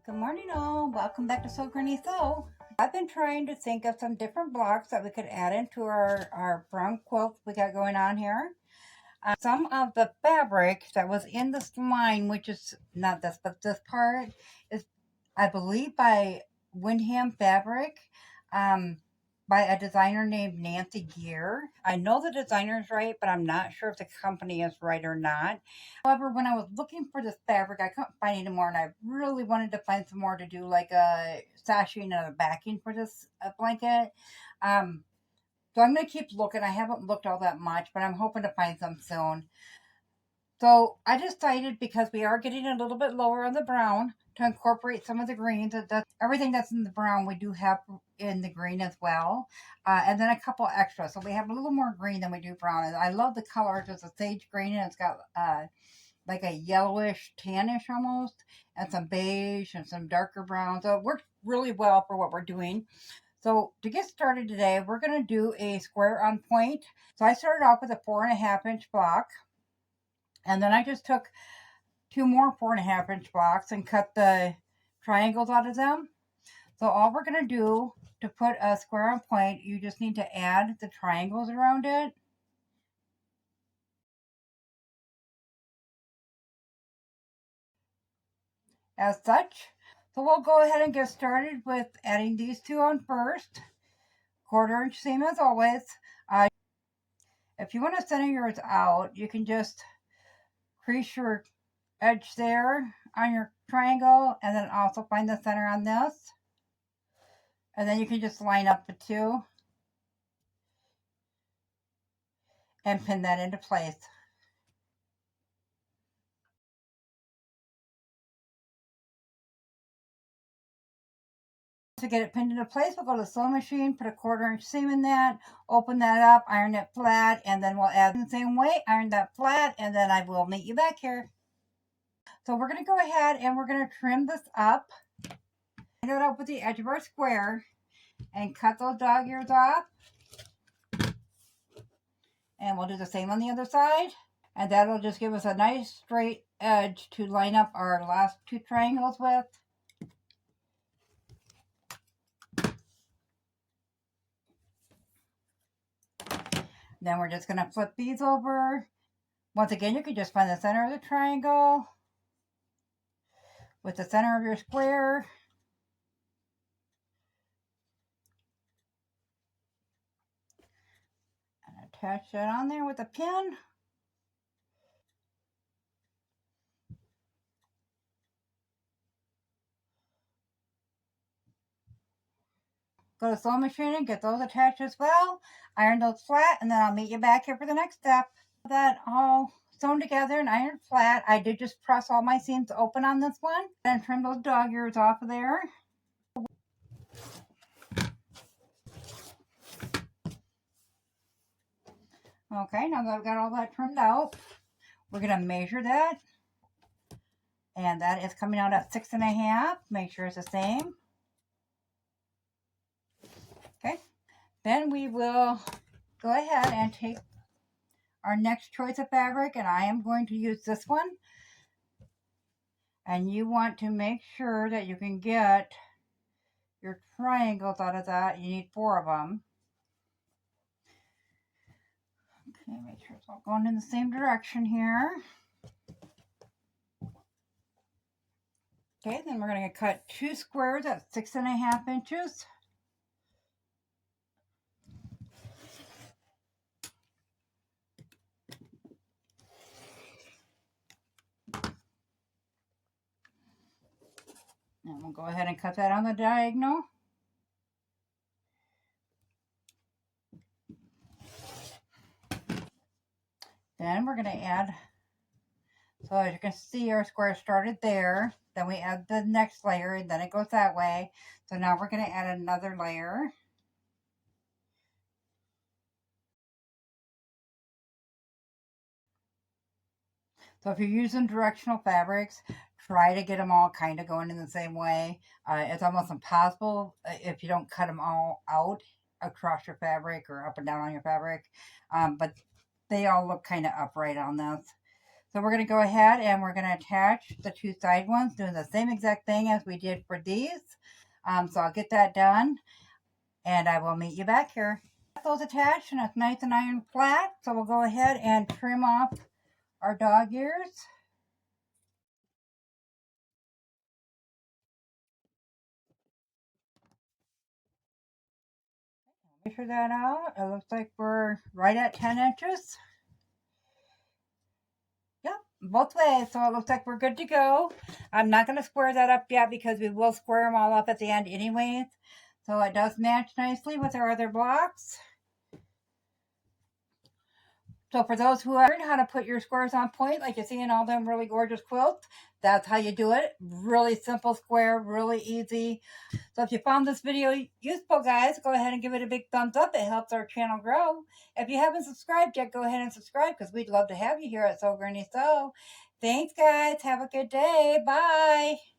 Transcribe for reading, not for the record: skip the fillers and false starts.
Good morning all, welcome back to Sew Granny Sew. I've been trying to think of some different blocks that we could add into our brown quilt we got going on here. Some of the fabric that was in this line, which is not this, but this part, is I believe by Windham Fabric. By a designer named Nancy Gear. I know the designer's right, but I'm not sure if the company is right or not. However, when I was looking for this fabric, I couldn't find any more, and I really wanted to find some more to do like a sashing and a backing for this blanket. So I'm going to keep looking. I haven't looked all that much, but I'm hoping to find some soon. So I decided, because we are getting a little bit lower on the brown, to incorporate some of the greens. Everything that's in the brown we do have in the green as well, and then a couple extra. So we have a little more green than we do brown. And I love the color. It's a sage green, and it's got like a yellowish, tannish almost, and some beige and some darker brown. So it works really well for what we're doing. So to get started today, we're going to do a square on point. So I started off with a 4.5-inch block. And then I just took 2 more 4.5-inch blocks and cut the triangles out of them. So all we're going to do to put a square on point, you just need to add the triangles around it. As such. So we'll go ahead and get started with adding these two on first. 1/4-inch seam as always. If you want to center yours out, you can just crease your edge there on your triangle, and then also find the center on this. And then you can just line up the two and pin that into place. To get it pinned into place, we'll go to the sewing machine, put a 1/4-inch seam in that, open that up, iron it flat, and then we'll add the same way, iron that flat, and then I will meet you back here. So we're going to go ahead and we're going to trim this up, line it up with the edge of our square, and cut those dog ears off. And we'll do the same on the other side. And that'll just give us a nice straight edge to line up our last 2 triangles with. Then we're just going to flip these over. Once again, you can just find the center of the triangle with the center of your square. And attach that on there with a pin. Go to the sewing machine and get those attached as well. Iron those flat, and then I'll meet you back here for the next step. That all sewn together and ironed flat. I did just press all my seams open on this one. Then trim those dog ears off of there. Okay, now that I've got all that trimmed out, we're going to measure that. And that is coming out at 6.5. Make sure it's the same. Okay, then we will go ahead and take our next choice of fabric, and I am going to use this one. And you want to make sure that you can get your triangles out of that. You need 4 of them. Okay, make sure it's all going in the same direction here. Okay, then we're going to cut 2 squares at 6.5 inches. And we'll go ahead and cut that on the diagonal. Then we're going to add, so as you can see, our square started there. Then we add the next layer, and then it goes that way. So now we're going to add another layer. So if you're using directional fabrics, try to get them all kind of going in the same way. It's almost impossible if you don't cut them all out across your fabric or up and down on your fabric. But they all look kind of upright on this. So we're going to go ahead and we're going to attach the two side ones, doing the same exact thing as we did for these. So I'll get that done and I will meet you back here. Those attached and it's nice and iron flat. So we'll go ahead and trim off our dog ears. Measure that out. It looks like we're right at 10 inches. Yep, both ways. So it looks like we're good to go. I'm not going to square that up yet because we will square them all up at the end anyways. So it does match nicely with our other blocks. So for those who learn how to put your squares on point, like you see in all them really gorgeous quilts, that's how you do it. Really simple square, really easy. So if you found this video useful, guys, go ahead and give it a big thumbs up. It helps our channel grow. If you haven't subscribed yet, go ahead and subscribe because we'd love to have you here at Sew Granny Sew. Thanks, guys. Have a good day. Bye.